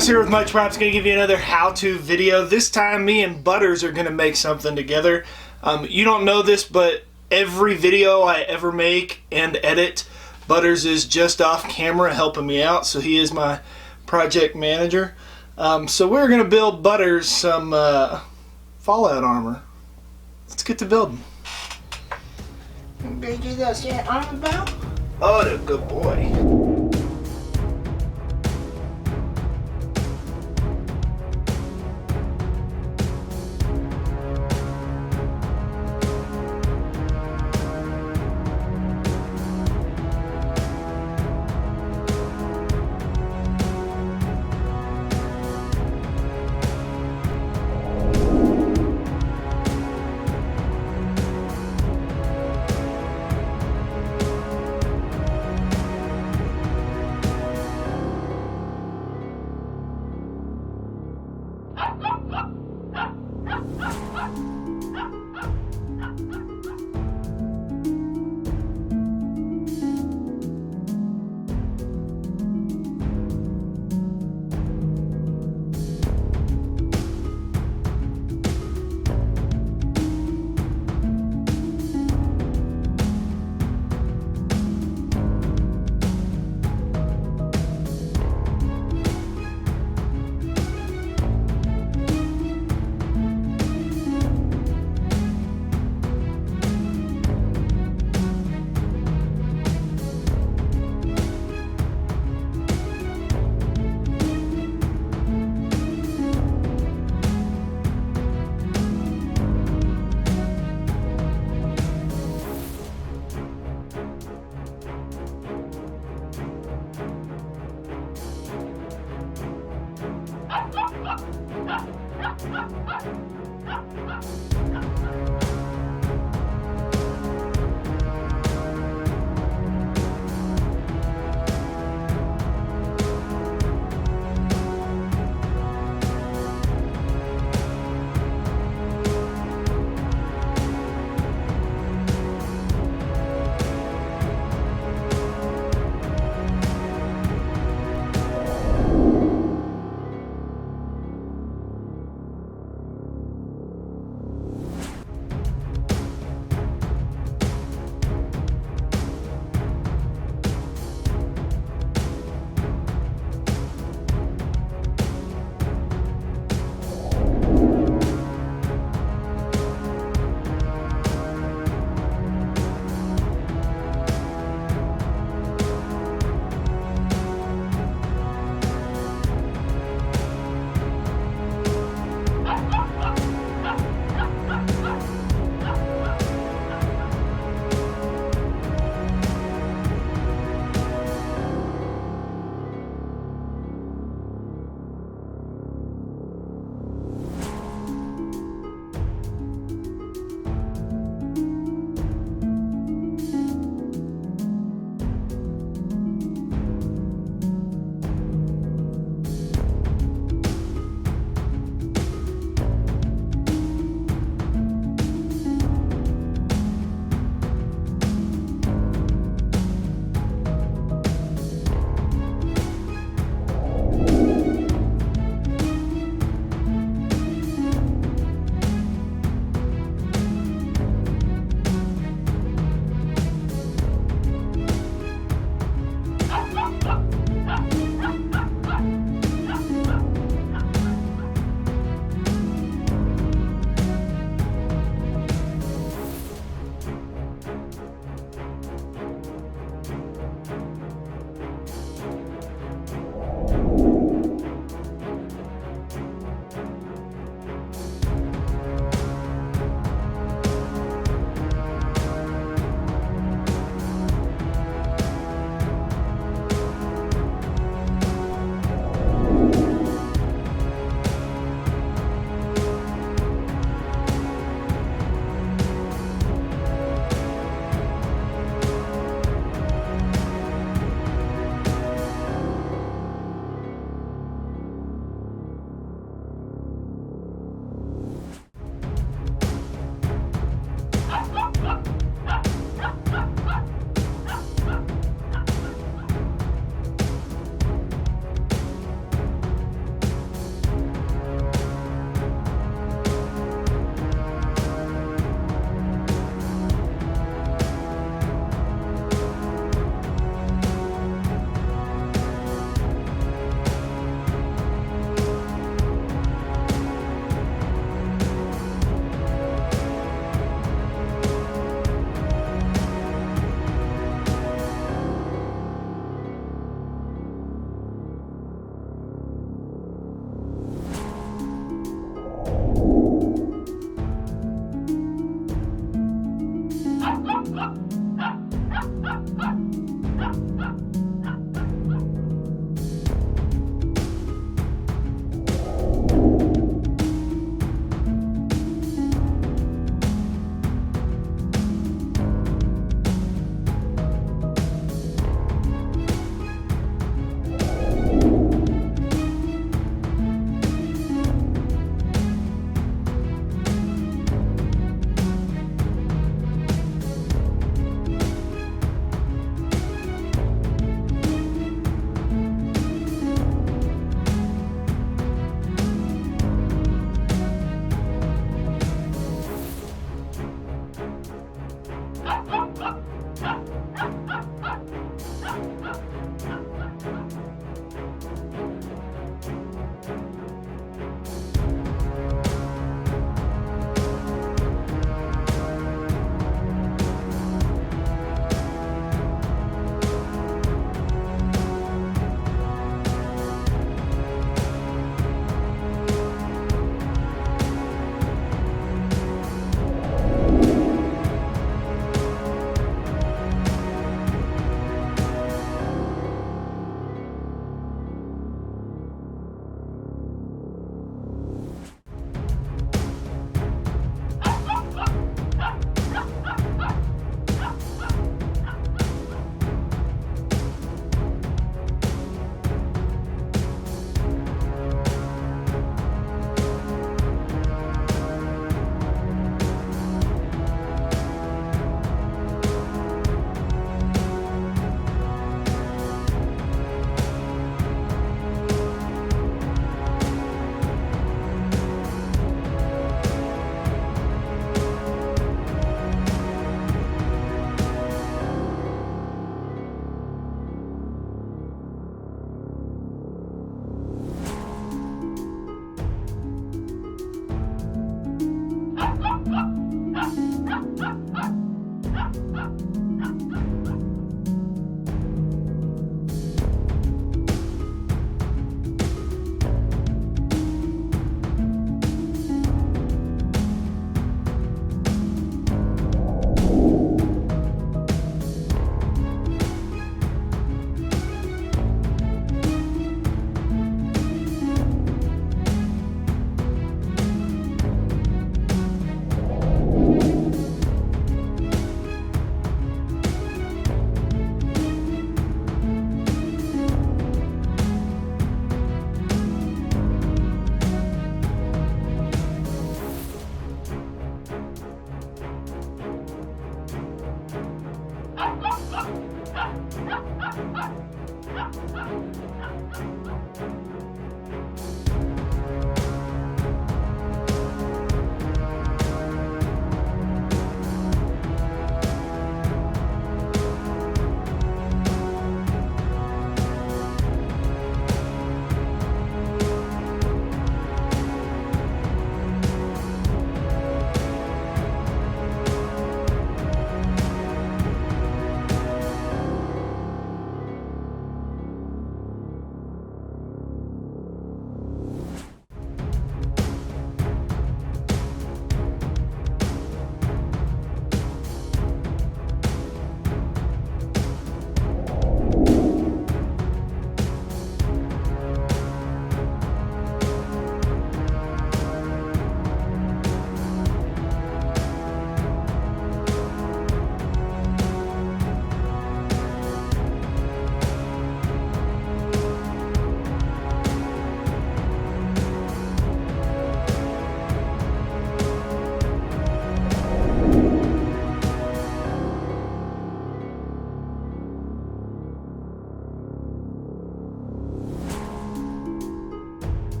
Thomas here with Much Props. Going to give you another how-to video. This time me and Butters are going to make something together. You don't know this, but every video I ever make and edit, Butters is just off camera helping me out, so he is my project manager. So we're going to build Butters some Fallout armor. Let's get to building. Did you do that armor belt? Oh, good boy.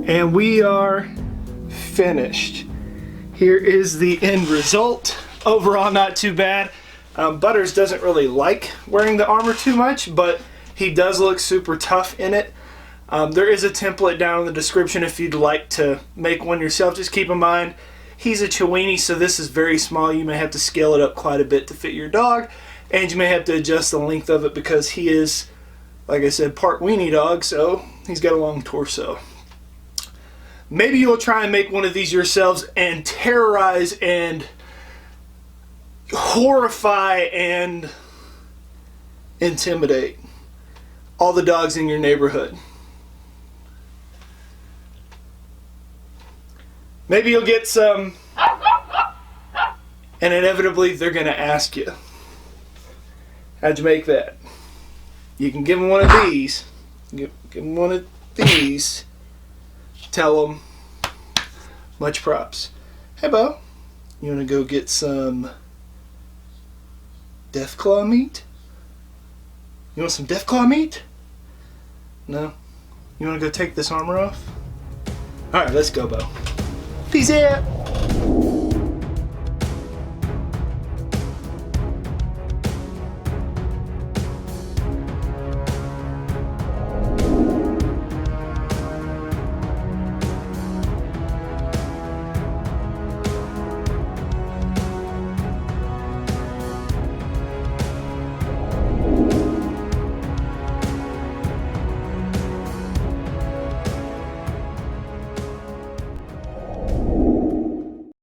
And we are finished. Here is the end result. Overall, not too bad. Butters doesn't really like wearing the armor too much, but he does look super tough in it. There is a template down in the description if you'd like to make one yourself. Just keep in mind, he's a Chiweenie, so this is very small. You may have to scale it up quite a bit to fit your dog, and you may have to adjust the length of it because he is, like I said, part weenie dog, so he's got a long torso. Maybe you'll try and make one of these yourselves and terrorize and horrify and intimidate all the dogs in your neighborhood. Maybe you'll get some, and inevitably they're going to ask you, how'd you make that? You can give them one of these. Give them one of these. Tell them, much props. Hey, Bo, you want to go get some Deathclaw meat? You want some Deathclaw meat? No? You want to go take this armor off? Alright, let's go, Bo. Peace out!